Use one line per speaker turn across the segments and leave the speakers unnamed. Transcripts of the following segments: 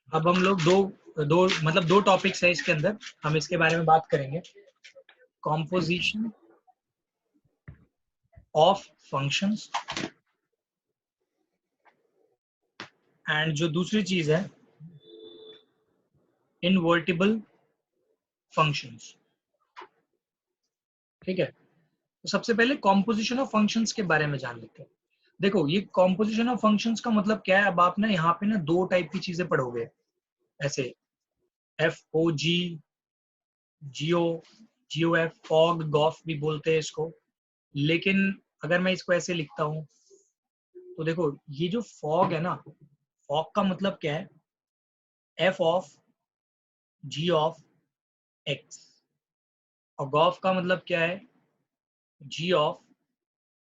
अब हम लोग दो टॉपिक्स है इसके अंदर, हम इसके बारे में बात करेंगे। कॉम्पोजिशन ऑफ फंक्शंस एंड जो दूसरी चीज है इनवर्टिबल फंक्शंस। ठीक है, तो सबसे पहले कॉम्पोजिशन ऑफ फंक्शंस के बारे में जान लेते हैं। देखो, ये कॉम्पोजिशन ऑफ फंक्शंस का मतलब क्या है। अब आप ना यहाँ पे ना दो टाइप की चीजें पढ़ोगे, ऐसे एफ ओ जी, जियो, जियो एफ, फॉग, गॉफ भी बोलते हैं इसको। लेकिन अगर मैं इसको ऐसे लिखता हूँ तो देखो, ये जो फॉग है ना, फॉग का मतलब क्या है, f of ji of x. और गॉफ का मतलब क्या है, g of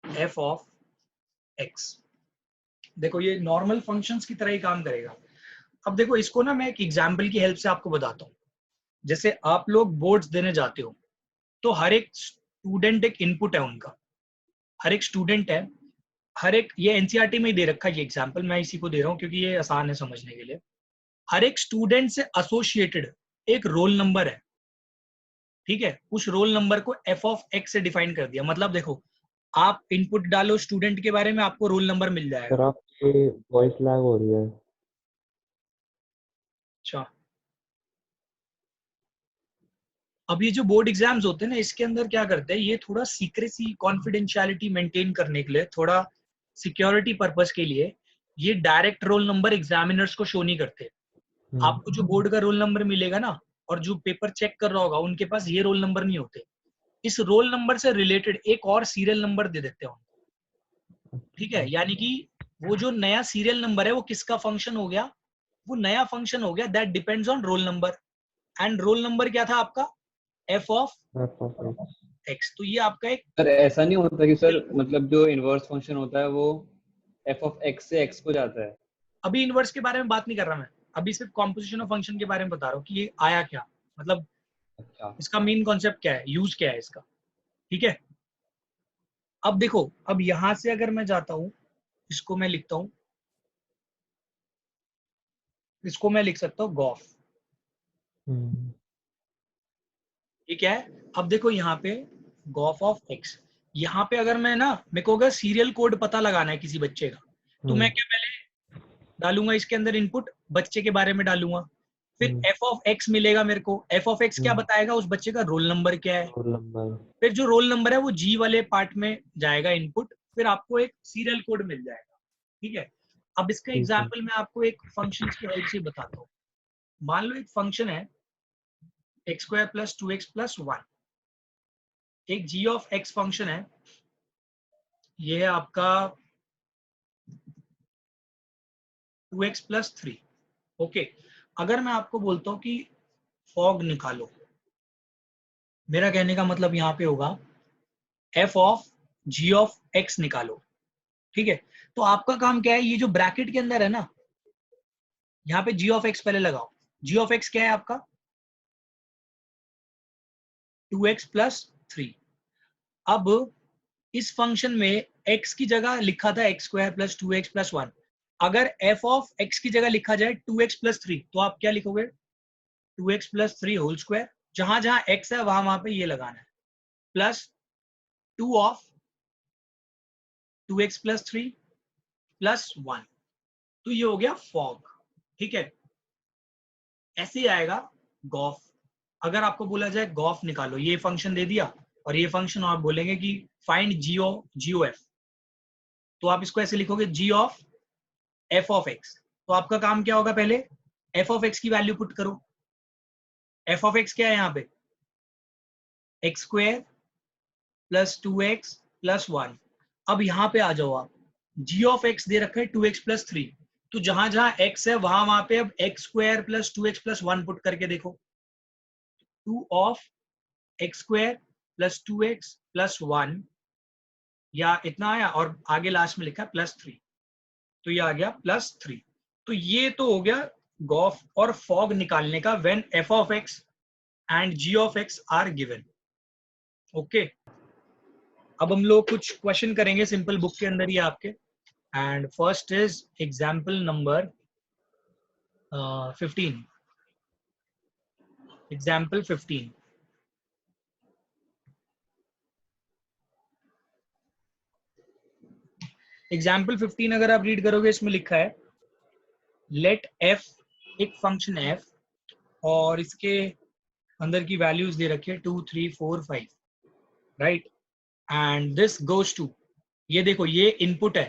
f of x. देखो, ये नॉर्मल फंक्शंस की तरह ही काम करेगा। अब देखो, इसको ना मैं एक एग्जांपल की हेल्प से आपको बताता हूँ। जैसे आप लोग बोर्ड्स देने जाते हो तो हर एक स्टूडेंट एक इनपुट है उनका, हर एक स्टूडेंट है, हर एक, ये एनसीईआरटी में ही दे रखा है ये एग्जांपल, मैं इसी को दे रहा हूँ क्योंकि ये आसान है समझने के लिए। हर एक स्टूडेंट से एसोसिएटेड एक रोल नंबर है। ठीक है, उस रोल नंबर को एफ ऑफ एक्स से डिफाइन कर दिया। मतलब देखो, आप इनपुट डालो स्टूडेंट के बारे में, आपको रोल नंबर मिल
सर
जाएगा।
आपकी वॉइस लैग हो रही है।
अच्छा, अब ये जो बोर्ड एग्जाम्स होते हैं ना, इसके अंदर क्या करते हैं, ये थोड़ा सीक्रेसी कॉन्फिडेंशियलिटी मेंटेन करने के लिए, थोड़ा सिक्योरिटी पर्पस के लिए, ये डायरेक्ट रोल नंबर एग्जामिनर्स को शो नहीं करते। आपको जो बोर्ड का रोल नंबर मिलेगा ना, और जो पेपर चेक कर रहा होगा, उनके पास ये रोल नंबर नहीं होते। इस रोल नंबर से रिलेटेड एक और सीरियल नंबर दे देते हैं उनको। ठीक है, यानी कि वो जो नया सीरियल नंबर है वो किसका फंक्शन हो गया, वो नया फंक्शन हो गया that depends on roll number. And roll number क्या था आपका, एफ ऑफ एक्स। तो ये आपका एक
सर ऐसा नहीं होता कि सर
serial code।
मतलब जो इनवर्स फंक्शन होता है वो एफ ऑफ एक्स से एक्स को जाता है?
अभी इनवर्स के बारे में बात नहीं कर रहा मैं, अभी सिर्फ कॉम्पोजिशन ऑफ फंक्शन के बारे में बता रहा हूँ कि ये आया क्या, मतलब
अच्छा।
इसका मेन कॉन्सेप्ट क्या है, यूज क्या है इसका। ठीक है, अब देखो, अब यहां से अगर मैं जाता हूं, इसको मैं लिखता हूं, इसको मैं लिख सकता हूं गॉफ। ठीक है, अब देखो यहाँ पे गॉफ ऑफ एक्स, यहाँ पे अगर मैं ना, मेरे को अगर सीरियल कोड पता लगाना है किसी बच्चे का, तो मैं क्या पहले डालूंगा इसके अंदर इनपुट, बच्चे के बारे में डालूंगा, फिर एफ ऑफ एक्स मिलेगा मेरे को। एफ ऑफ एक्स क्या बताएगा, उस बच्चे का रोल नंबर क्या है।
Roll number.
फिर जो रोल नंबर है वो जी वाले पार्ट में जाएगा इनपुट, फिर आपको एक सीरियल कोड मिल जाएगा। ठीक है, अब इसका
ठीक है।
एग्जाम्पल मैं आपको एक फंक्शन की हेल्प से बताता हूँ। मान लो एक फंक्शन है x square plus two x plus one, एक जी ऑफ एक्स फंक्शन है, ये है आपका two x plus three. Okay, अगर मैं आपको बोलता हूँ कि फॉग निकालो, मेरा कहने का मतलब यहाँ पे होगा f of ji of x निकालो। ठीक है, तो आपका काम क्या है, ये जो ब्रैकेट के अंदर है ना, यहाँ पे जी ऑफ एक्स पहले लगाओ। जी ऑफ एक्स क्या है आपका, टू एक्स प्लस थ्री। अब इस फंक्शन में x की जगह लिखा था x square plus two x plus one. अगर f ऑफ x की जगह लिखा जाए टू एक्स प्लस थ्री, तो आप क्या लिखोगे, two x plus three whole square. जहां जहां x है वहां वहां पे ये लगाना है, plus two of two x plus three plus one. तो ये हो गया फॉग। ठीक है, ऐसे ही आएगा गॉफ। अगर आपको बोला जाए गॉफ निकालो, ये फंक्शन दे दिया और ये फंक्शन, आप बोलेंगे कि फाइंड जियो एफ, तो आप इसको ऐसे लिखोगे जी ऑफ एफ ऑफ एक्स। तो आपका काम क्या होगा, पहले एफ ऑफ एक्स की वैल्यू पुट करो। एफ ऑफ एक्स क्या है यहाँ पे, x square plus two x plus one. अब यहाँ पे आ जाओ आप, जी ऑफ एक्स दे रखा है टू एक्स प्लस थ्री, तो जहां जहां एक्स है वहां वहां पे अब x square plus two x plus one put करके देखो। Two of x square plus two x plus one, या इतना आया, और आगे लास्ट में लिखा है प्लस थ्री, तो ये आ गया प्लस थ्री। तो ये तो हो गया गॉफ और फॉग निकालने का, when f of x and g of x are given. Okay, अब हम लोग कुछ क्वेश्चन करेंगे सिंपल बुक के अंदर ही आपके। And first is example number 15 example 15 example 15 अगर आप रीड करोगे इसमें लिखा है लेट f एक फंक्शन f और इसके अंदर की वैल्यूज दे रखी है 2 3 4 5 right and this goes to ये देखो ये इनपुट है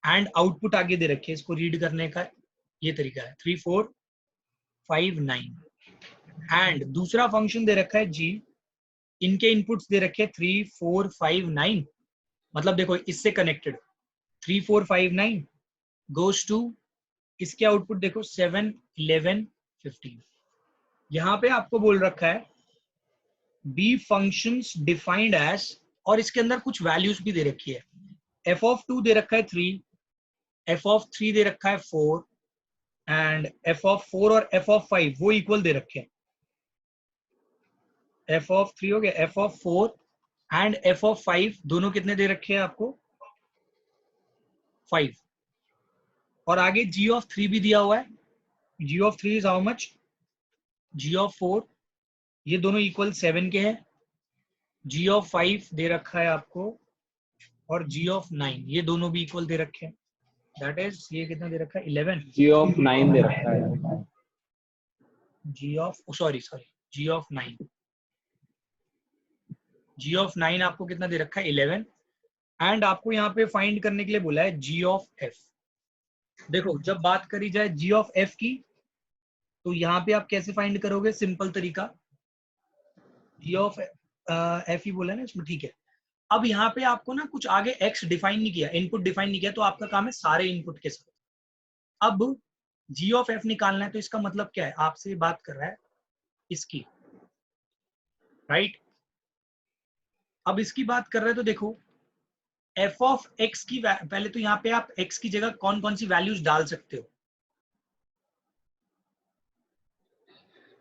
एंड आउटपुट आगे दे रखे है इसको रीड करने का ये तरीका है 3 4 5 9 एंड दूसरा फंक्शन दे रखा है g इनके इनपुट्स दे रखे 3 4 5 9 मतलब देखो इससे कनेक्टेड 3 4 5 9 गोज टू इसके आउटपुट देखो 7 11 15 यहाँ पे आपको बोल रखा है बी फंक्शंस डिफाइंड एज और इसके अंदर कुछ वैल्यूज भी दे रखी है f of 2 दे रखा है 3 f of 3 दे रखा है 4 एंड f of 4 और f of 5 वो इक्वल दे रखे हैं f of 3 हो गया f of 4 and f of 5 दोनों कितने दे रखे हैं आपको 5 और आगे g of 3 भी दिया हुआ है g of 3 is how much g of 4 ये दोनों इक्वल 7 के हैं g of 5 दे रखा है आपको और g of 9 ये दोनों भी इक्वल दे रखे हैं दैट इज ये कितना दे रखा है 11
g of 9 दे रखा है
g of sorry g of 9 g of 9 आपको कितना दे रखा है 11 एंड आपको यहाँ पे फाइंड करने के लिए बोला है g of f देखो जब बात करी जाए g of f की तो यहाँ पे आप कैसे फाइंड करोगे सिंपल तरीका g of f ही बोला है ना इसमें ठीक है अब यहाँ पे आपको ना कुछ आगे x डिफाइन नहीं किया इनपुट डिफाइन नहीं किया तो आपका काम है सारे इनपुट के साथ अब g of f निकालना है तो इसका मतलब क्या है आपसे बात कर रहा है इसकी राइट अब इसकी बात कर रहे हैं तो देखो f of x की पहले तो यहाँ पे आप x की जगह कौन कौन सी वैल्यूज डाल सकते हो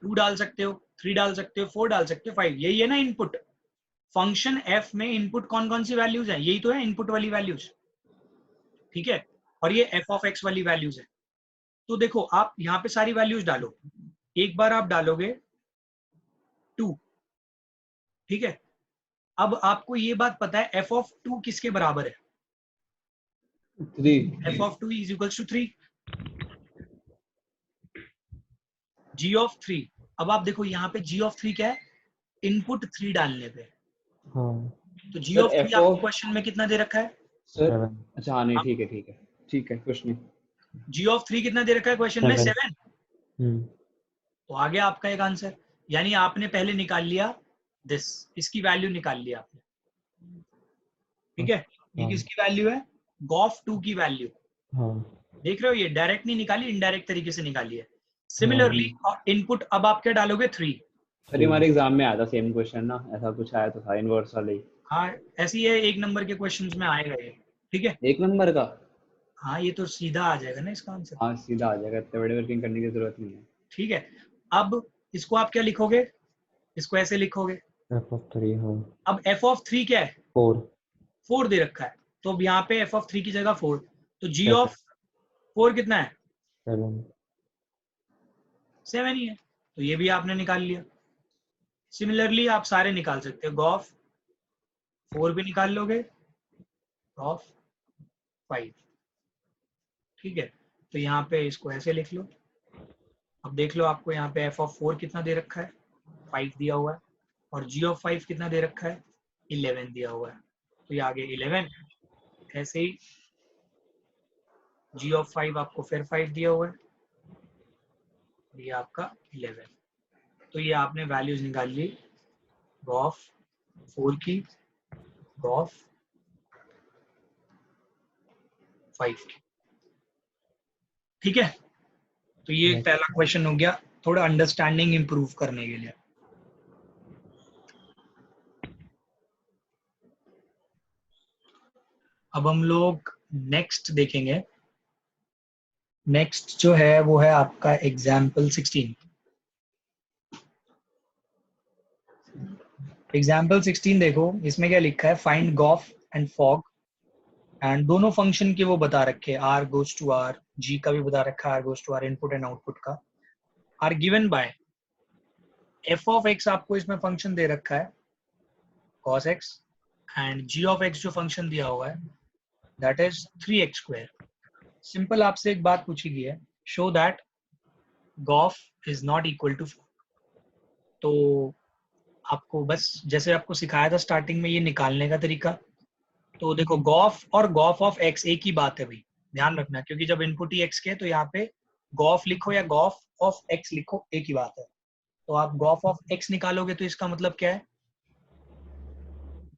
2 डाल सकते हो 3 डाल सकते हो 4 डाल सकते हो 5 यही है ना इनपुट फंक्शन f में इनपुट कौन कौन सी वैल्यूज है यही तो है इनपुट वाली वैल्यूज ठीक है और ये f of x वाली वैल्यूज है तो देखो आप यहाँ पे सारी वैल्यूज डालो एक बार आप डालोगे 2 ठीक है अब आपको ये बात पता है f of 2 किसके बराबर है
3
f of 2 is equals to 3 g of 3 अब आप देखो यहाँ पे g of 3 क्या है इनपुट 3 डालने पे
हाँ
तो g
सर
of 3
f
आपको
of
क्वेश्चन में कितना दे रखा है
सर
7
अच्छा हाँ नहीं ठीक है कुछ नहीं
g of 3 कितना दे रखा है क्वेश्चन में 7 तो आ गया आपका एक आंसर यानी आपने पहले निकाल लिया दिस इसकी वैल्यू निकाल लिया आपने ठीक है ये
हाँ।
किसकी वैल्यू है गॉफ 2 की वैल्यू
हाँ
देख रहे हो ये डायरेक्ट नहीं निकाली इनडायरेक्ट तरीके से निकाली है सिमिलरली इनपुट अब आप क्या डालोगे 3
सर हमारे एग्जाम में आया था सेम क्वेश्चन ना ऐसा कुछ आया तो था इनवर्स वाले ही
हाँ ऐसे ही है एक नंबर के क्वेश्चंस में आएगा ये ठीक है
एक नंबर का
हाँ ये तो सीधा आ जाएगा ना इसका आंसर
हाँ सीधा आ जाएगा इतने बड़े वर्किंग करने की जरूरत नहीं है
ठीक है अब इसको आप क्या लिखोगे इसको ऐसे लिखोगे
f of 3 हाँ
अब f of 3 क्या है 4 दे रखा है तो अब यहाँ पे f of 3 की जगह 4 तो g of 4 कितना है 7 ही है तो ये भी आपने निकाल लिया सिमिलरली आप सारे निकाल सकते हो गॉफ 4 भी निकाल लोगे गॉफ 5 ठीक है तो यहाँ पे इसको ऐसे लिख लो अब देख लो आपको यहाँ पे f of 4 कितना दे रखा है 5 दिया हुआ है और g of 5 कितना दे रखा है 11 दिया हुआ है तो ये आगे 11 ऐसे ही g of 5 आपको फिर 5 दिया हुआ है ये आपका 11 तो ये आपने वैल्यूज निकाल ली गॉफ 4 की गॉफ 5 की ठीक है तो ये पहला क्वेश्चन हो गया थोड़ा अंडरस्टैंडिंग इंप्रूव करने के लिए अब हम लोग नेक्स्ट देखेंगे नेक्स्ट जो है वो है आपका एग्जाम्पल 16 एग्जाम्पल 16 देखो इसमें क्या लिखा है find gof and fog and दोनों फंक्शन के वो बता रखे, R goes to R, G का भी बता रखा है, R goes to R, input and output का, R given by F of X, आपको इसमें फंक्शन दे रखा है cos x, and g of x जो फंक्शन दिया हुआ है that is 3x square. Simple आपसे एक बात पूछी गई है, show that gof is not equal to 4। तो आपको बस जैसे आपको सिखाया था स्टार्टिंग में ये निकालने का तरीका, तो देखो गॉफ और गॉफ ऑफ x एक ही बात है भाई, ध्यान रखना, क्योंकि जब इनपुट ही x के तो यहाँ पे गॉफ लिखो या गॉफ ऑफ x लिखो एक ही बात है। तो आप गॉफ ऑफ x निकालोगे तो इसका मतलब क्या है,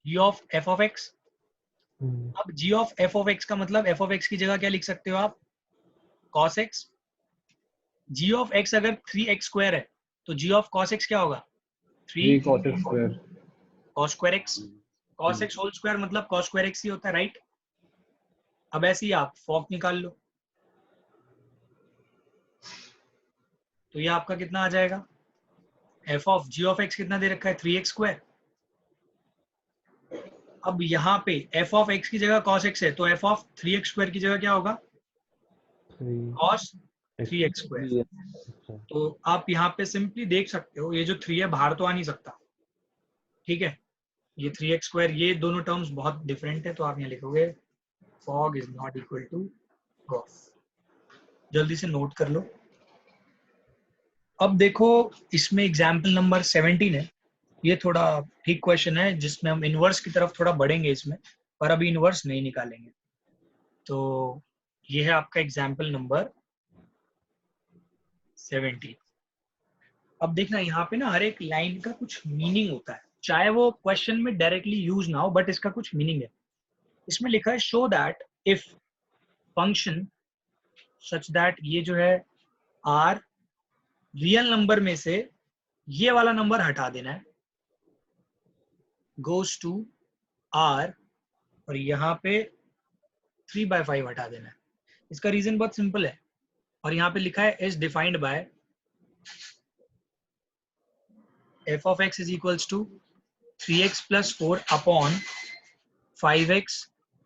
g of f of x। अब g of f of x का मतलब f ऑफ x की जगह क्या लिख सकते हो आप, cos x। g of x अगर 3x स्क्वायर है तो g ऑफ cos x क्या होगा,
3 cos x square
cos square x। cos x whole square मतलब cos स्क्वायर x ही होता है, राइट। अब ऐसे ही आप फॉग निकाल लो, तो ये आपका कितना आ जाएगा, f of g of x कितना दे रखा है, 3x स्क्वायर। अब यहाँ पे f ऑफ x की जगह cos x है तो f ऑफ 3x स्क्वायर की जगह क्या होगा, cos 3x स्क्वायर। तो आप यहाँ पे सिंपली देख सकते हो, ये जो 3 है बाहर तो आ नहीं सकता, ठीक है, ये 3x स्क्वायर, ये दोनों टर्म्स बहुत डिफरेंट है, तो आप यहाँ लिखोगे fog is not equal to gof. जल्दी से नोट कर लो। अब देखो इसमें एग्जाम्पल नंबर 17 है, ये थोड़ा ठीक क्वेश्चन है जिसमें हम इनवर्स की तरफ थोड़ा बढ़ेंगे इसमें, पर अभी इनवर्स नहीं निकालेंगे। तो ये है आपका एग्जाम्पल नंबर 17। अब देखना यहाँ पे ना हर एक लाइन का कुछ मीनिंग होता है, चाहे वो क्वेश्चन में डायरेक्टली यूज ना हो, बट इसका कुछ मीनिंग है। इसमें लिखा है show that if function such that, ये जो है आर रियल नंबर में से ये वाला नंबर हटा देना है, गोज टू आर, और यहाँ पे 3/5 हटा देना है। इसका रीजन बहुत सिंपल है, और यहाँ पे लिखा है is defined by f of x is equals to 3x plus 4 upon 5x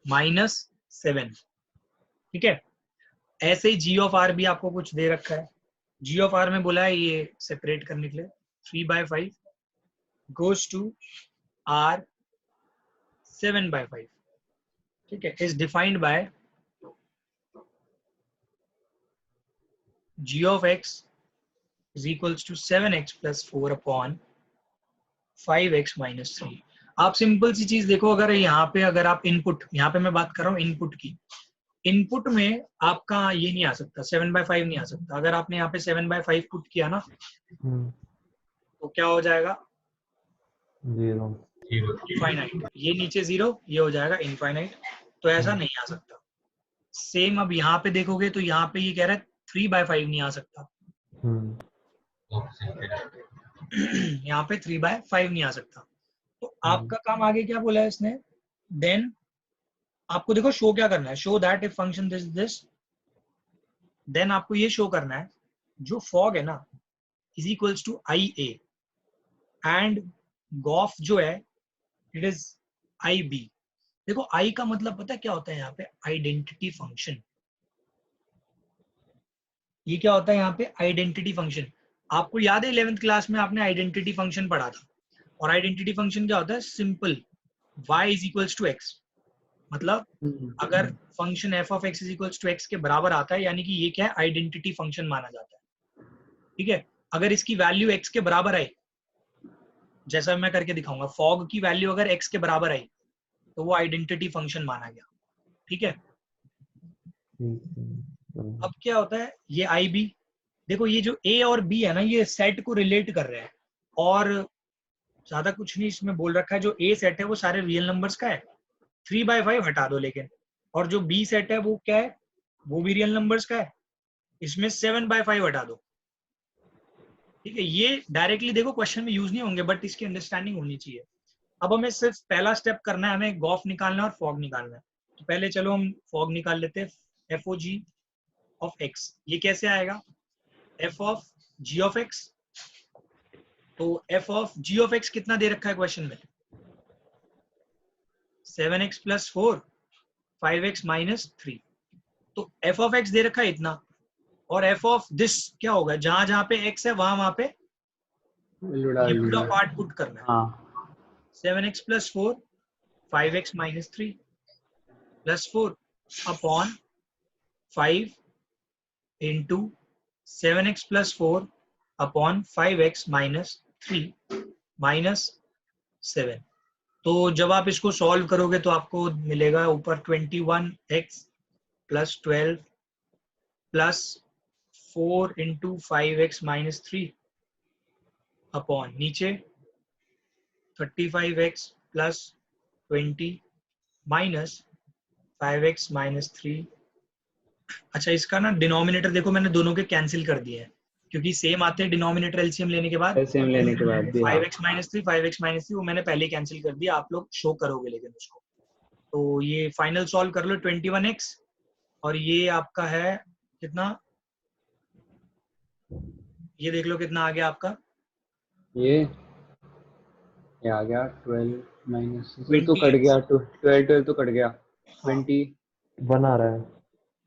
minus 7। ठीक है, ऐसे ही g of r भी आपको कुछ दे रखा है, g of r में बोला है ये सेपरेट करने के लिए 3/5 goes to r 7/5। ठीक है, is defined by g of x is equals to 7x plus 4 upon 5x minus 3। आप सिंपल सी चीज देखो, अगर यहाँ पे अगर आप इनपुट, यहाँ पे मैं बात कर रहा हूँ इनपुट की, इनपुट में आपका ये नहीं आ सकता, 7/5 नहीं आ सकता। अगर आपने यहाँ पे 7/5 पुट किया ना तो क्या हो जाएगा,
0
इनफाइनाइट। ये नीचे 0, ये हो जाएगा इनफाइनाइट, तो ऐसा नहीं आ सकता। सेम अब यहाँ पे देखोगे तो यहाँ पे ये कह रहा है 3/5 नहीं आ सकता, यहाँ पे 3/5 नहीं आ सकता। तो आपका काम आगे क्या बोला है इसने, देन आपको देखो शो क्या करना है, show that if function this, then आपको ये शो करना है जो फॉग है ना is equals to I A, and gof जो है इट इज आई बी। देखो आई का मतलब पता है क्या होता है यहाँ पे, आइडेंटिटी फंक्शन। ये क्या होता है यहाँ पे, आइडेंटिटी फंक्शन। आपको याद है 11th क्लास में आपने आइडेंटिटी फंक्शन पढ़ा था, और आइडेंटिटी फंक्शन क्या होता है, simple y is equals to x, मतलब अगर function f of x is equals to x के बराबर आता है, यानी कि ये क्या है, आइडेंटिटी फंक्शन माना जाता है। ठीक है, अगर इसकी वैल्यू x के बराबर आई, जैसा मैं करके दिखाऊंगा, फॉग की वैल्यू अगर x के बराबर आई तो वो आइडेंटिटी फंक्शन माना गया। ठीक है, अब क्या होता है, ये आई बी, देखो ये जो a और b है ना, ये सेट को रिलेट कर रहे हैं, और ज्यादा कुछ नहीं इसमें बोल रखा है। जो a सेट है वो सारे रियल नंबर्स का है, 3/5 हटा दो लेकिन, और जो b सेट है वो क्या है, वो भी रियल नंबर्स का है, इसमें 7/5 हटा दो। ठीक है, ये डायरेक्टली देखो क्वेश्चन में यूज नहीं होंगे, बट इसकी अंडरस्टैंडिंग होनी चाहिए। अब हमें सिर्फ पहला स्टेप करना है, हमें गॉफ निकालना है और फॉग निकालना है। तो पहले चलो हम फॉग निकाल लेते हैं, F O G of X. ये कैसे आएगा, F of ji of X, तो F of ji of X कितना दे रखा है क्वेश्चन में, 7x plus 4 5x माइनस 3। तो f ऑफ x दे रखा है इतना, और f ऑफ दिस क्या होगा, जहां जहां पे x है वहां पे ये पूरा पार्ट पुट करना है।
हाँ
7x plus 4 5x minus 3 plus 4 upon 5 into 7x plus 4 upon 5x minus 3 minus 7। तो जब आप इसको सॉल्व करोगे तो आपको मिलेगा ऊपर 21x plus 12 plus 4 into 5x minus 3 upon नीचे 35x plus 20 minus 5x minus 3। अच्छा, इसका ना डिनोमिनेटर देखो मैंने दोनों के कैंसिल कर दिए हैं, क्योंकि सेम आते हैं डिनोमिनेटर एलसीएम लेने के बाद।
एलसीएम लेने के बाद भी। हाँ
5x माइनस 3 5x माइनस 3 वो मैंने पहले कैंसिल कर दिया, आप लोग शो करोगे लेकिन उसको। तो ये फाइनल सॉल्व कर लो 21x, और ये आपका है कितना, ये देख लो कितना आ गया आपका,
ये आ गया 12 माइनस तो
20x।
कट गया, 12 तो कट गया,
हाँ
21
आ रहा है।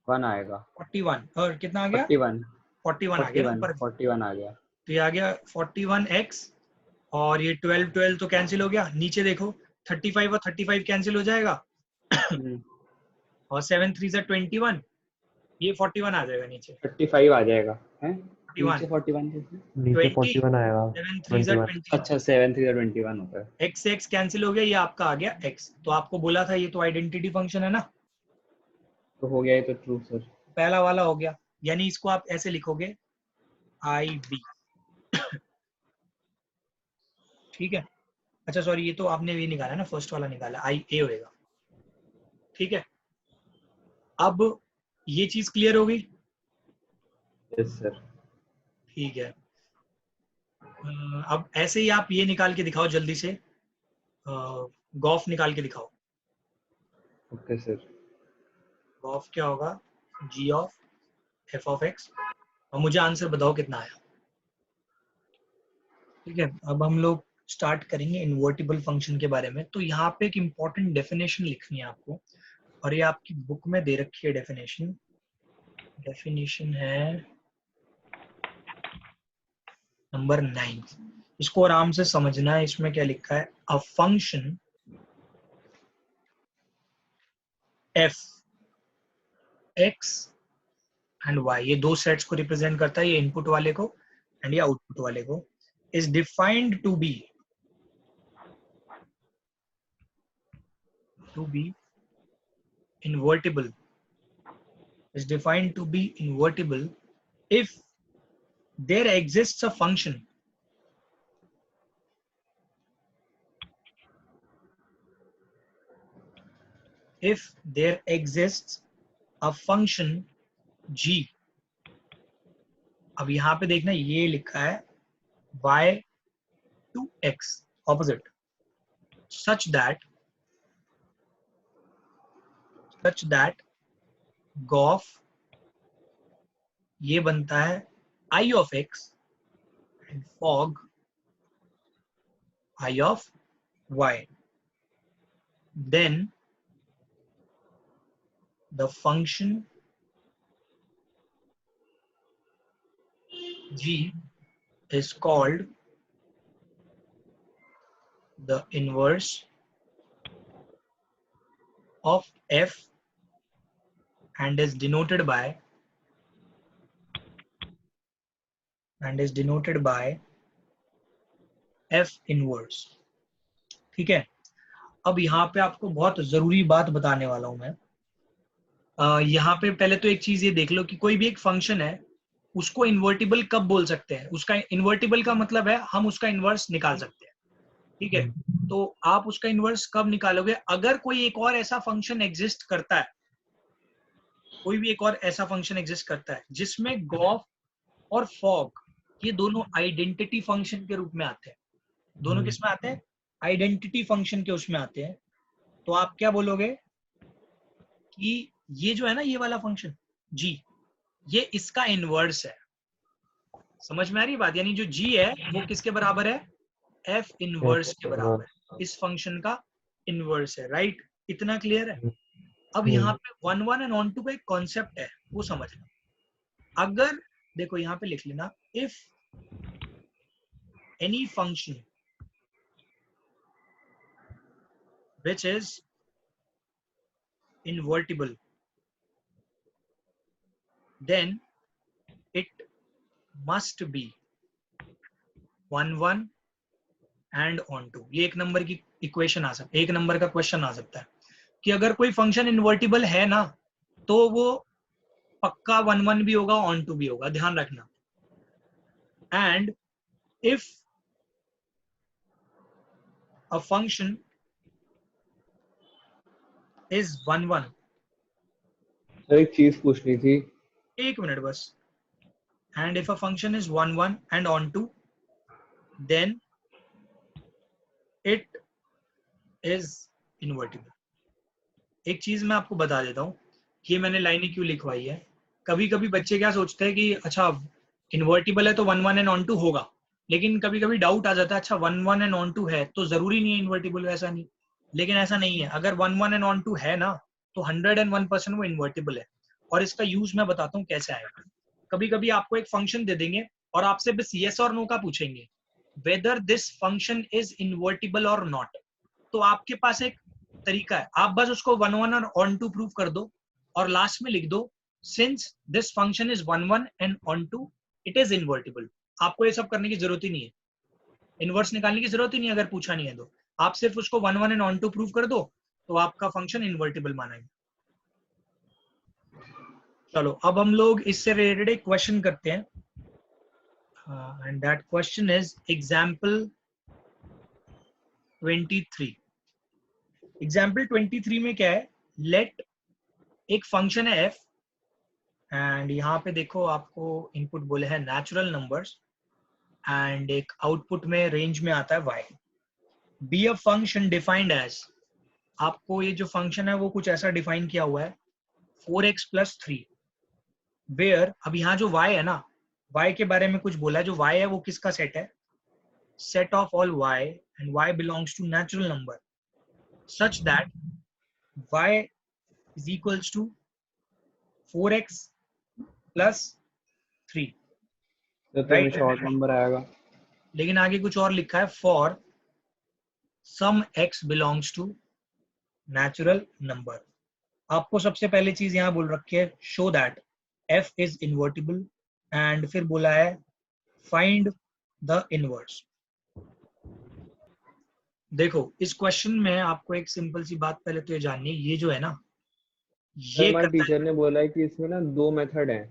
आएगा,
41, और कितना आ गया
41
41 आ गया ना ऊपर।
41 आ गया।
तो ये आ गया 41x, और ये 12 तो कैंसिल हो गया, नीचे देखो 35 और 35 कैंसिल हो जाएगा, और 7 3 से 21, ये 41 आ जाएगा नीचे,
35 आ जाएगा है,
41
नीचे 41 कैसे?
नीचे
20
41 आएगा।
7 3 से
21
21,
अच्छा 7 3 21 होता है।
x से x कैंसिल हो गया, ये आपका आ गया x। तो आपको बोला था ये तो आइडेंटिटी फंक्शन है ना,
तो हो गया ये तो ट्रू सर।
पहला वाला हो गया, यानी इसको आप ऐसे लिखोगे आई बी। ठीक है, अच्छा सॉरी, ये तो आपने ये निकाला ना, फर्स्ट वाला निकाला, आई ए होएगा। ठीक है, अब ये चीज क्लियर हो गई।
Yes sir.
ठीक है, अब ऐसे ही आप ये निकाल के दिखाओ जल्दी से, गॉफ निकाल के दिखाओ।
Okay sir.
गॉफ क्या होगा, जी ऑफ एफ ऑफ एक्स, और मुझे आंसर बताओ कितना आया। ठीक है, अब हम लोग स्टार्ट करेंगे इन्वर्टिबल फंक्शन के बारे में। तो यहाँ पे एक इम्पॉर्टेंट डेफिनेशन लिखनी है आपको, और ये आपकी बुक में दे रखी है डेफिनेशन। डेफिनेशन है नंबर 9, इसको आराम से समझना है। इसमें क्या लिखा है, a function f x and y, ये दो सेट्स को रिप्रेजेंट करता है, ये इनपुट वाले को एंड ये आउटपुट वाले को, is defined to be invertible, is defined to be invertible if there exists a function g। अब यहां पे देखना, ये लिखा है y to x opposite, such that gof ये बनता है I of x and fog I of y, then the function g is called the inverse of f and is denoted by f inverse। ठीक है, अब यहाँ पे आपको बहुत जरूरी बात बताने वाला हूं मैं। यहाँ पे पहले तो एक चीज ये देख लो कि कोई भी एक फंक्शन है उसको इन्वर्टिबल कब बोल सकते हैं। उसका इन्वर्टिबल का मतलब है हम उसका इन्वर्स निकाल सकते हैं। ठीक है, तो आप उसका इन्वर्स कब निकालोगे, अगर कोई एक और ऐसा फंक्शन एग्जिस्ट करता है, कोई भी एक और ऐसा फंक्शन एग्जिस्ट करता है जिसमें गॉफ और फॉग ये दोनों आइडेंटिटी फंक्शन के रूप में आते हैं। दोनों किस में आते हैं, आइडेंटिटी फंक्शन के उसमें आते हैं। तो आप क्या बोलोगे कि ये जो है ना, ये वाला फंक्शन जी, ये इसका इनवर्स है। समझ में आ रही बात, यानी जो जी है वो किसके बराबर है, एफ इनवर्स के बराबर है, इस फंक्शन का इनवर्स है। राइट, इतना क्लियर है। अब यहाँ पे 1 1 एंड ऑन टू का एक कॉन्सेप्ट है, वो समझना। अगर देखो यहाँ पे लिख लेना, if any function which is invertible, then it must be 1 1 and on to। ये एक नंबर की इक्वेशन आ सकती है, एक नंबर का क्वेश्चन आ सकता है कि अगर कोई फंक्शन इन्वर्टिबल है ना, तो वो पक्का 1 1 भी होगा, ऑन टू भी होगा, ध्यान रखना। And if a function is 1 1,
sir एक चीज पूछनी थी।
एक मिनट बस। And if a function is 1 1 and onto, then it is invertible. एक चीज मैं आपको बता देता हूँ, ये मैंने लाइनें क्यों लिखवाई है। कभी कभी बच्चे क्या सोचते हैं कि अच्छा इन्वर्टिबल है तो 1 1 एंड ऑन टू होगा, लेकिन कभी कभी डाउट आ जाता है, अच्छा 1 1 एंड ऑन टू है तो जरूरी नहीं है इन्वर्टिबल, ऐसा नहीं। लेकिन ऐसा नहीं है, अगर 1 1 एंड ऑन टू है ना, तो 101% वो इन्वर्टिबल है। और इसका यूज मैं बताता हूँ कैसे आएगा। कभी कभी आपको एक फंक्शन दे देंगे और आपसे बस यस और नो का पूछेंगे, whether this function is invertible और नॉट। तो आपके पास एक तरीका है, आप बस उसको 1 1 और ऑन टू प्रूव कर दो और लास्ट में लिख दो since this function is 1 1 and onto it is invertible. आपको ये सब करने की जरूरत ही नहीं है, इनवर्स निकालने की जरूरत ही नहीं है अगर पूछा नहीं है तो। आप सिर्फ उसको 1 1 एंड ऑन टू प्रूव कर दो तो आपका फंक्शन इन्वर्टिबल माना है। चलो अब हम लोग इससे रिलेटेड एक क्वेश्चन करते हैं, and that question is example 23। Example 23 में क्या है, लेट एक फंक्शन है f, एंड यहाँ पे देखो आपको इनपुट बोले हैं नेचुरल नंबर्स, एंड एक आउटपुट में रेंज में आता है y। Be a function defined as, आपको ये जो फंक्शन है वो कुछ ऐसा डिफाइन किया हुआ है 4x + 3, वेयर अब यहाँ जो y है ना, y के बारे में कुछ बोला है। जो y है वो किसका सेट है, set of all y and y belongs to natural number such that y is equals to 4x + 3,
तो शॉर्ट नंबर आएगा।
लेकिन आगे कुछ और लिखा है, for some x belongs to natural number. आपको सबसे पहले चीज यहाँ बोल रखी है show that f is invertible, and फिर बोला है फाइंड द इनवर्स। देखो इस क्वेश्चन में आपको एक सिंपल सी बात पहले तो ये जाननी है, ये जो है ना, ये
हमारे टीचर ने बोला है कि इसमें ना 2 मेथड हैं।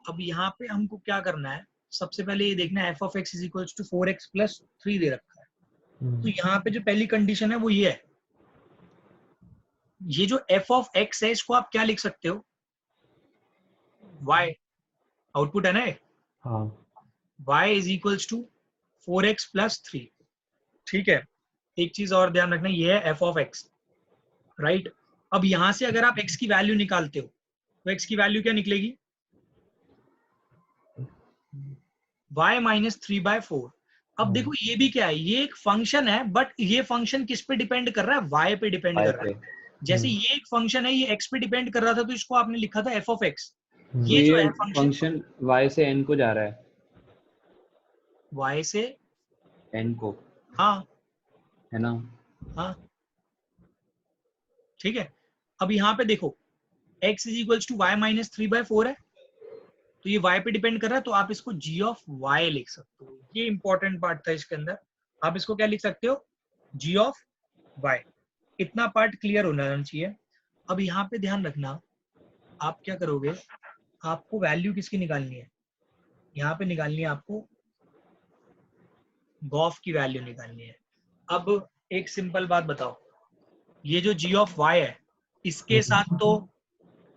अब यहाँ पे हमको क्या करना है, सबसे पहले ये देखना है f(x = 4x + 3 दे रखा है। तो यहाँ पे जो पहली कंडीशन है वो ये है, ये जो f(x) है इसको आप क्या लिख सकते हो, y, आउटपुट है ना, y = 4x + 3। ठीक है, एक चीज और ध्यान रखना, ये है f(x), राइट। अब यहां से अगर आप x की वैल्यू निकालते हो तो x की वैल्यू क्या निकलेगी, y - 3/4। अब देखो ये भी क्या है, ये एक फंक्शन है, बट ये फंक्शन किस पे डिपेंड कर रहा है, y पे डिपेंड कर रहा है। जैसे ये एक फंक्शन है, ये x पे डिपेंड कर रहा था तो इसको आपने लिखा था f(x). ये जो है
फंक्शन y से n को जा रहा है,
y से
n को,
हाँ
है ना।
हाँ ठीक है। अब यहाँ पे देखो x = y - 3/4 है, तो ये y पे डिपेंड कर रहा है, तो आप इसको g(y) लिख सकते हो। ये इंपॉर्टेंट पार्ट था इसके अंदर, आप इसको क्या लिख सकते हो, g(y). इतना पार्ट क्लियर होना चाहिए। अब यहाँ पे ध्यान रखना, आप क्या करोगे, आपको वैल्यू किसकी निकालनी है, यहाँ पे निकालनी है आपको गॉफ की वैल्यू निकालनी है। अब एक सिंपल बात बताओ, ये जो g(y) है इसके साथ तो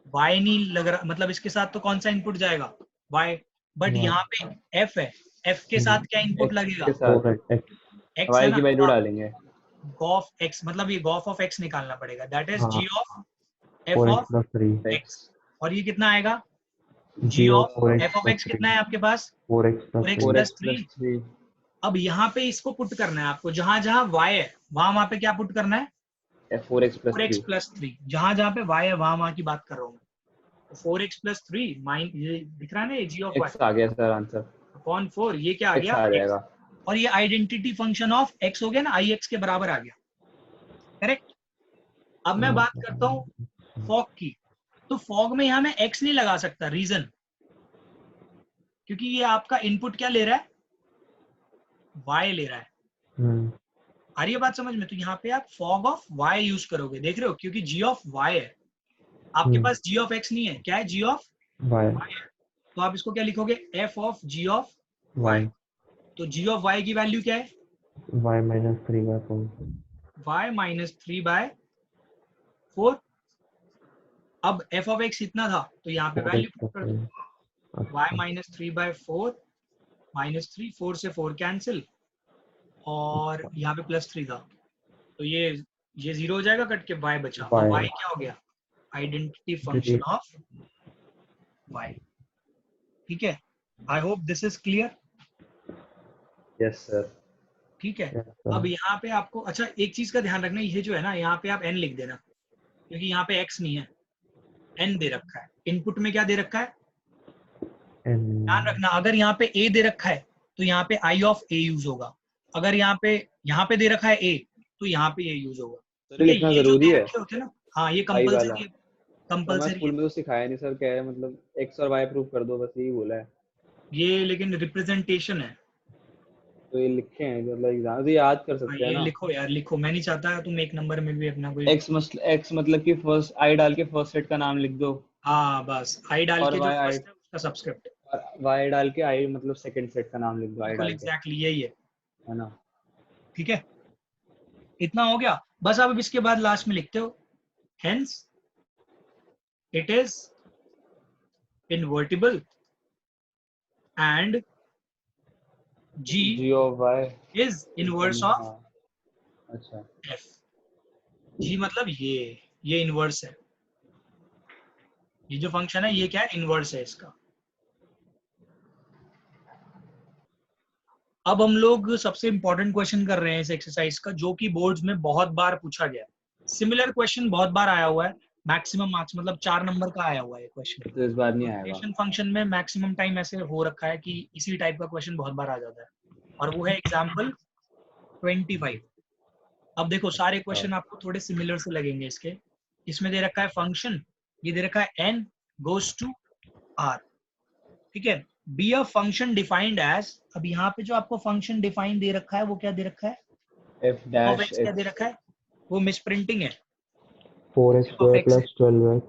y नहीं लग रहा, मतलब इसके साथ तो कौन सा इनपुट जाएगा, y, बट यहाँ पे f है, f के साथ क्या इनपुट लगेगा, x है
y की वैल्यू
ना,
डालेंगे,
गॉफ x, मतलब ये गॉफ ऑफ x निकालना पड़ेगा, that is g of f
4x
of
+ 3
x। और ये कितना आएगा,
g of
f of x कितना है आपके पास,
4x
+
+ 3।
3। अब यहाँ पे इसको पुट करना है आपको, जहां जहां y है वहां पे क्या पुट करना है,
4x plus
4x
3
प्लस 3, जहां जहां पे y है वहां की बात कर रहा हूँ मैं। तो 4x प्लस 3 माइन, ये दिख रहा है ना, ये g ऑफ y
x आ गया सर आंसर,
अपॉन 4, ये क्या आ
x
गया
आ
x,
जाएगा।
और ये आइडेंटिटी फंक्शन ऑफ x हो गया ना, ix के बराबर आ गया, करेक्ट। अब मैं बात करता हूँ फॉग की। तो फॉग में यहाँ मैं x नहीं लगा सकता, रीजन क्योंकि ये आपका इनपुट क्या ले रहा है, y ले रहा है। आ रही है बात समझ में? तो यहाँ पे आप फॉग ऑफ y यूज करोगे, देख रहे हो, क्योंकि g ऑफ y है, आपके पास g ऑफ x नहीं है, क्या है, g ऑफ
y
y है। तो आप इसको क्या लिखोगे, f of g of y।
y
तो g ऑफ y की वैल्यू क्या है,
y minus 3/4
y माइनस 3/4। अब f ऑफ x इतना था तो यहाँ पे
4x
वैल्यू पुट
plus
कर दो,
3।
y
अच्छा
माइनस 3/4 माइनस 3, 4 से 4 कैंसिल, और यहाँ पे प्लस 3 था, तो ये 0 हो जाएगा कट के, y बचा, और y
y
क्या हो गया, identity
g
function of y। ठीक है, I hope this is clear.
Yes sir.
ठीक है,
yes,
अब
sir.
यहाँ पे आपको, अच्छा एक चीज का ध्यान रखना, ये जो है ना, यहाँ पे आप n लिख देना, क्योंकि यहाँ पे x नहीं है, n दे रखा है, इनपुट में क्या दे रखा है, ध्यान
and
रखना, अगर यहाँ पे a दे रखा है तो यहाँ पे i ऑफ a यूज होगा, अगर यहाँ पे दे रखा है a तो यहाँ पे a यूज होगा।
सर
ठीक है,
लिखना
ये जो
जरूरी
दे
है
रखे होते हैं ना, हाँ ये
आई वाला,
कंपलसरी है,
तो मैं
कंपलसरी
स्कूल
है
में तो सिखाया नहीं सर, क्या है मतलब x और y प्रूव कर दो, बस यही बोला है।
ये, लेकिन रिप्रेजेंटेशन है।
तो ये लिखे हैं मतलब एग्जाम तो याद कर
हाँ,
सकते हैं
ये
ना।
लिखो यार, लिखो, मैं नहीं चाहता तुम एक नंबर में भी अपना कोई,
x मतलब कि फर्स्ट i डाल के फर्स्ट सेट का नाम लिख दो,
हाँ बस आई डाल
और
के जो
y
फर्स्ट है उसका सब्सक्रिप्ट,
y डाल के i मतलब सेकंड सेट का नाम लिख दो, i
बिल्कुल
डाल के,
एग्जैक्टली यही
है ना।
ठीक है, इतना हो गया। बस अब इसके बाद लास्ट में लिखते हो, hence it is invertible and g
g of y
is inverse of
हाँ अच्छा।
f। g मतलब ये इनवर्स है, ये जो फंक्शन है ये क्या है, इनवर्स है इसका। अब हम लोग सबसे इंपॉर्टेंट क्वेश्चन कर रहे हैं इस एक्सरसाइज का, जो कि बोर्ड्स में बहुत बार पूछा गया, सिमिलर क्वेश्चन बहुत बार आया हुआ है, मैक्सिमम मार्क्स मतलब 4 नंबर का आया हुआ है क्वेश्चन।
तो इस बार नहीं आएगा।
रोटेशन फंक्शन में मैक्सिमम टाइम ऐसे हो रखा है कि इसी टाइप का क्वेश्चन बहुत बार आ जाता है, और वो है एग्जाम्पल 25। अब देखो सारे क्वेश्चन आपको थोड़े सिमिलर से लगेंगे इसके। इसमें दे रखा है फंक्शन, ये दे रखा है n गोज टू r, ठीक है, be a function defined as. अब यहाँ पे जो आपको फंक्शन डिफाइन दे रखा है वो क्या दे रखा है,
f
ऑफ
dash
एक्स क्या दे
x
रखा है, वो मिस प्रिंटिंग है,
4x
ऑफ
square
एक्स है
plus 12x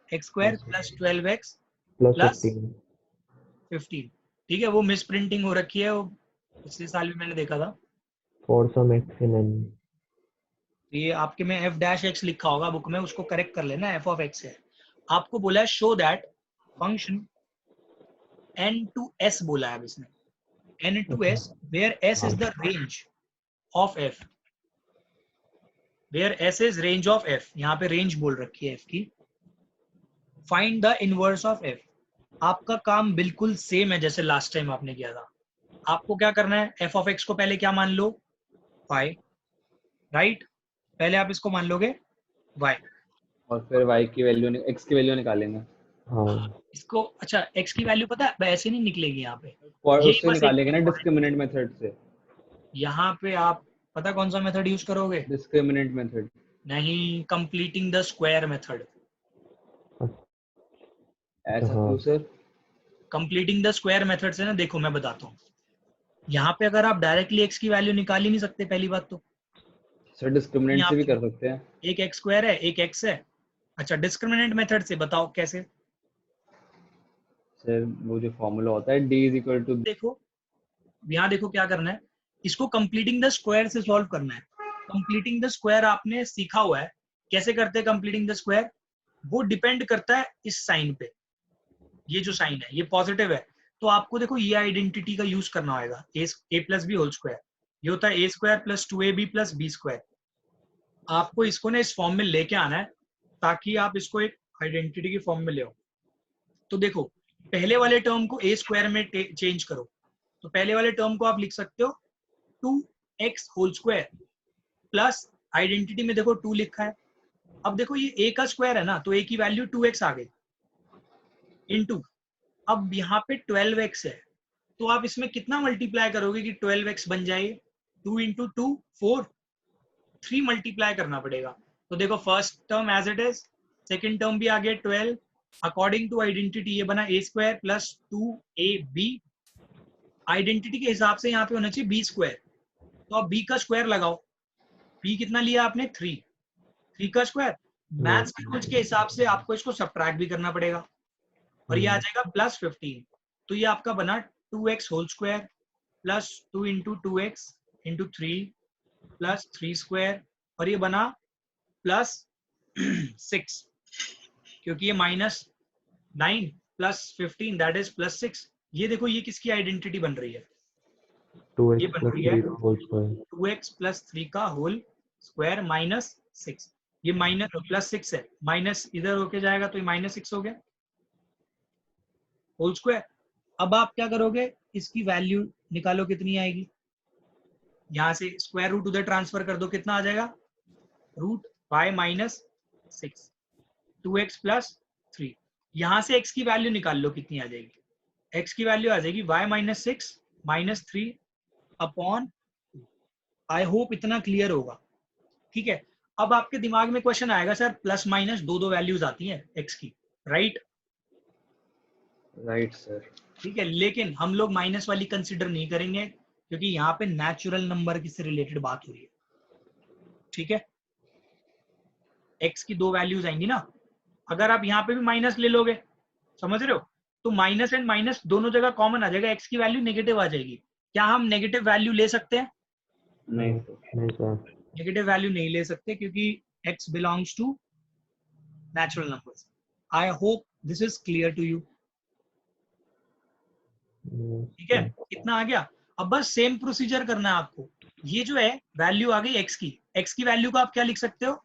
x square plus 12x
plus
plus
15
15। ठीक है, वो मिस प्रिंटिंग हो रखी है, वो पिछले साल भी मैंने देखा था।
for some x in n।
ये आपके में एफ डैश एक्स लिखा होगा बुक में, उसको करेक्ट कर लेना, एफ ऑफ एक्स है। आपको बोला है show that function N to S बोला है अब इसने, N to S where S is the range of f, where S is range of f, यहाँ पे रेंज बोल रखी है एफ की। Find the inverse of f. आपका काम बिल्कुल सेम है जैसे लास्ट टाइम आपने किया था। आपको क्या करना है, एफ ऑफ एक्स को पहले क्या मान लो, y, राइट, पहले आप इसको मान लोगे y,
और फिर y की वैल्यू x की वैल्यू निकालेंगे,
हाँ
इसको, अच्छा x की वैल्यू पता है ऐसे नहीं निकलेगी यहाँ पे,
और
यही
उससे
बस एक
निकालेंगे ना
important
डिस्क्रिमिनेंट मेथड से।
यहाँ पे आप पता कौन सा मेथड यूज करोगे,
डिस्क्रिमिनेंट मेथड।
नहीं, कंप्लीटिंग द स्क्वायर मेथड।
ऐसा
हाँ
क्यों sir?
Completing the square method से ना, देखो मैं बताता हूँ, यहाँ पे अगर आप डायरेक्टली x की वैल्यू निकाल ही नहीं सकते पहली बात तो,
सर डिस्क्रिमिनेंट
यहाँ
से भी
पे
कर सकते हैं।
एक एक्स स्क्वायर है एक x है। अच्छा, डिस्क्रिमिनेंट मेथड से बताओ कैसे,
सर वो जो फॉर्मूला होता है d इज इक्वल टू,
देखो यहाँ देखो क्या करना है, इसको कंप्लीटिंग द स्क्वायर से सॉल्व करना है। कंप्लीटिंग द स्क्वायर आपने सीखा हुआ है, कैसे करते हैं कंप्लीटिंग द स्क्वायर, वो डिपेंड करता है इस साइन पे, ये जो साइन है ये पॉजिटिव है, तो आपको देखो ये आइडेंटिटी का यूज करना होगा, A plus B whole square, ये होता है A square plus 2ab plus B square. आपको इसको ना इस फॉर्म में लेके आना है ताकि आप इसको एक आइडेंटिटी की फॉर्म में ले आओ। तो देखो पहले वाले टर्म को ए स्क्वायर में चेंज करो, तो पहले वाले टर्म को आप लिख सकते हो 2x whole square plus identity में देखो 2 लिखा है। अब देखो ये a का स्क्वायर है ना, तो a की वैल्यू 2x आ गई इनटू, अब यहाँ पे 12x है, तो आप इसमें कितना मल्टीप्लाई करोगे कि 12x बन जाए? 2 इंटू 2 4, 3 मल्टीप्लाई करना पड़ेगा। तो देखो first term as it is, second term भी आ गया 12, अकॉर्डिंग टू आइडेंटिटी ये बना a square plus 2ab। Identity के हिसाब से यहाँ पे होना चाहिए b स्क्वायर, तो अब b का स्क्वायर लगाओ। b कितना लिया आपने? 3 का स्क्वायर। मैथ्स के रूल्स के हिसाब से आपको इसको सब्ट्रैक्ट भी करना पड़ेगा, और ये आ जाएगा प्लस 15। तो ये आपका बना 2x whole square plus 2 into 2x into 3 plus 3 square, और ये बना प्लस 6, क्योंकि ये minus 9 plus 15 that is plus 6। ये देखो ये किसकी आइडेंटिटी बन रही है?
2x
ये बन
plus
रही है
3 whole square.
2x प्लस 3 का होल स्क्वायर माइनस 6। ये माइनस प्लस 6 है, माइनस इधर होके जाएगा तो ये माइनस 6 हो गया होल स्क्वायर। अब आप क्या करोगे? इसकी वैल्यू निकालो कितनी आएगी, यहाँ से स्क्वायर रूट उधर ट्रांसफर कर दो, कितना आ जाएगा? Root y minus 6 2x plus 3। यहाँ से x की वैल्यू निकाल लो, कितनी आ जाएगी? x की वैल्यू आ जाएगी y minus 6 minus 3 upon. I hope इतना क्लियर होगा, ठीक है। अब आपके दिमाग में क्वेश्चन आएगा, सर प्लस माइनस दो वैल्यूज आती हैं x की, राइट?
Right sir.
ठीक है, लेकिन हम लोग माइनस वाली कंसिडर नहीं करेंगे, क्योंकि यहाँ पे नेचुरल नंबर की से रिलेटेड बात हो रही है, ठीक है। x की 2 वैल्यूज आएंगी ना, अगर आप यहाँ पे भी माइनस ले लोगे, समझ रहे हो, तो माइनस एंड माइनस दोनों जगह कॉमन आ जाएगा, x की वैल्यू नेगेटिव आ जाएगी। क्या हम नेगेटिव वैल्यू ले सकते हैं?
नहीं
sir.
नेगेटिव वैल्यू नहीं ले सकते, क्योंकि x belongs to natural numbers. I hope this is clear to you,
Yes,
ठीक है।
sir.
कितना आ गया? अब बस सेम प्रोसीजर करना है आपको। ये जो है वैल्यू आ गई x की वैल्यू को आप क्या लिख सकते हो?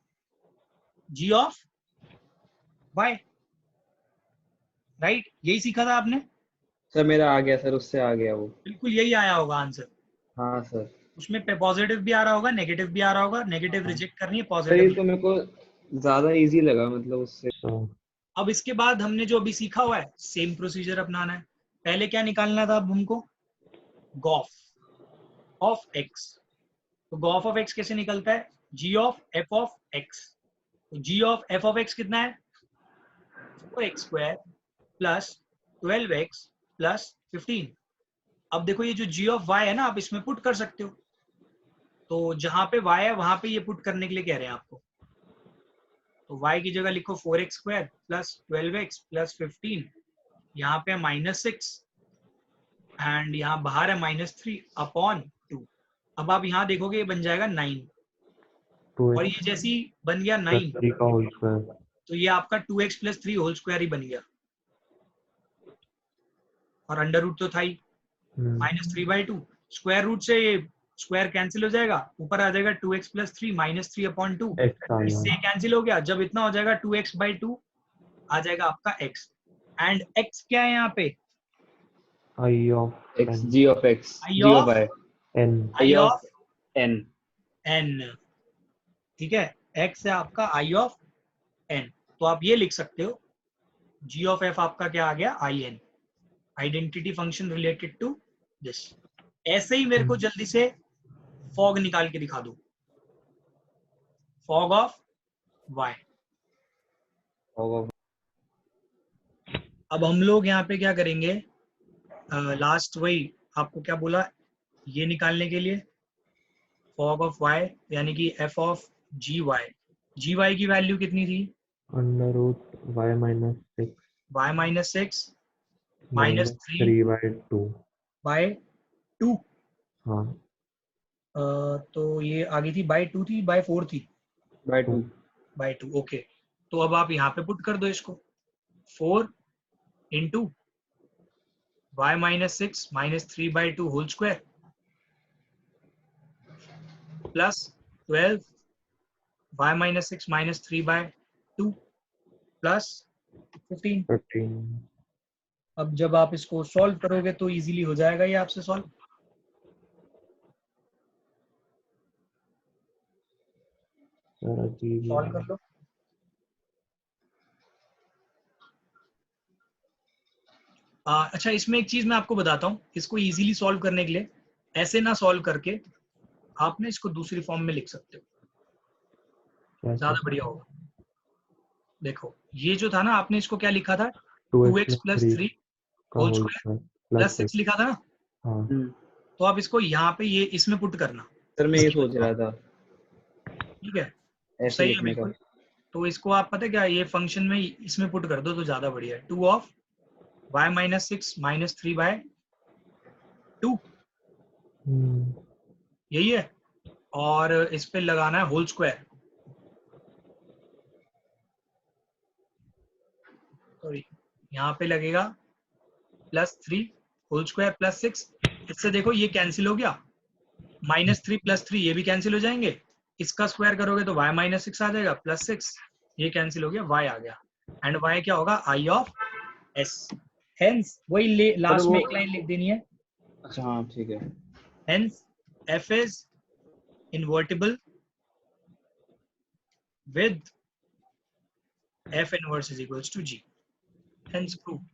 g of y, right? यही सीखा था आपने?
सर, मेरा आ गया सर, उससे आ गया वो।
बिल्कुल यही आया होगा आंसर।
हाँ सर।
उसमें पॉजिटिव भी आ रहा होगा, नेगेटिव भी आ रहा होगा, नेगेटिव रिजेक्ट करनी है,
सर ये
पॉजिटिव।
तो मेरे को ज्यादा इजी लगा, मतलब उससे।
So,
अब इसके बाद हमने जो अभी सीखा हुआ है, सेम प्रोसीजर अपनाना है। पहले क्या निकालना था अब हमको? Gauff of x। तो गॉफ ऑफ x कैसे निकलता है? g of f of x। तो g of f of x कितना है? 4x square plus 12x plus 15। अब देखो ये जो g ऑफ y है ना, आप इसमें पुट कर सकते हो। तो जहां पे y है वहां पे ये पुट करने के लिए कह रहे हैं आपको। तो y की जगह लिखो 4x square plus 12x plus 15, यहाँ पे माइनस 6 एंड यहाँ बाहर है माइनस 3 अपॉन 2। अब आप यहाँ देखोगे ये बन जाएगा 9, और
2x
ये जैसी बन गया 9,
plus 3 का whole square.
तो ये आपका 2x प्लस 3 होल स्क्वायर ही बन गया, और अंडर रूट तो था ही माइनस 3/2। स्क्वायर रूट से स्क्वायर कैंसिल हो जाएगा, ऊपर आ जाएगा 2x plus 3 minus 3 upon 2,
X आ
इससे
गया.
कैंसिल हो गया। जब इतना हो जाएगा 2x/2 आ जाएगा आपका x, एंड x क्या है यहाँ पे?
I of
x,
n.
g of x,
I
g
of
of y,
N.
i
I
of
of
n।
n, ठीक है। x है आपका I of n, तो आप ये लिख सकते हो g of f आपका क्या आ गया? in, identity function related to this. ऐसे ही मेरे को जल्दी से फॉग निकाल के दिखा दो, फॉग ऑफ y। अब हम लोग यहाँ पे क्या करेंगे? लास्ट वही आपको क्या बोला ये निकालने के लिए, फॉग ऑफ y, यानी कि f ऑफ gy। gy की वैल्यू कितनी थी?
Under root y minus 6
y minus 6
minus
minus 3
3/2.
By 2।
हाँ.
तो ये आगे थी बाय 2 थी बाय 4 थी?
बाय 2।
By 2, okay. तो अब आप यहाँ पे पुट कर दो इसको, 4 into y minus 6 minus 3/2 whole square plus 12 y minus 6 minus 3/2 plus 15।
13.
अब जब आप इसको सॉल्व करोगे तो इजीली हो जाएगा ये आपसे सॉल्व।
सर अजीब
सॉल्व कर लो। अच्छा, इसमें एक चीज मैं आपको बताता हूँ, इसको इजीली सॉल्व करने के लिए ऐसे ना सॉल्व करके आपने इसको दूसरी फॉर्म में लिख सकते हो,
कैसे
ज्यादा बढ़िया होगा। देखो ये जो था ना, आपने इसको क्या लिखा था,
2x
2x प्लस 3
का
whole
whole
square
square
plus 6 लिखा था ना।
हाँ
तो आप इसको यहाँ पे ये इसमें पुट करना,
सर मैं ये सोच रहा था
ठीक है,
ऐसे
सही है
लिखने का।
बिल्कुल। तो इसको आप पता है क्या, ये फंक्शन में इसमें पुट कर दो तो ज्यादा बढ़िया है। 2 ऑफ y माइनस 6 माइनस 3/2, यही है। और इस पे लगाना है होल स्क्वायर, सॉरी यहाँ पे लगेगा +3 होल स्क्वायर प्लस 6। इससे देखो ये कैंसिल हो गया, -3 + 3 ये भी कैंसिल हो जाएंगे, इसका स्क्वायर करोगे तो y माइनस 6 आ जाएगा प्लस 6, ये कैंसिल हो गया, y आ गया। एंड y क्या होगा, I ऑफ s। हेंस वही
सर
लास्ट
वो
में एक लाइन लिख देनी है,
अच्छा हाँ ठीक है।
Hence f is invertible with f inverse is equals to g, hence proved।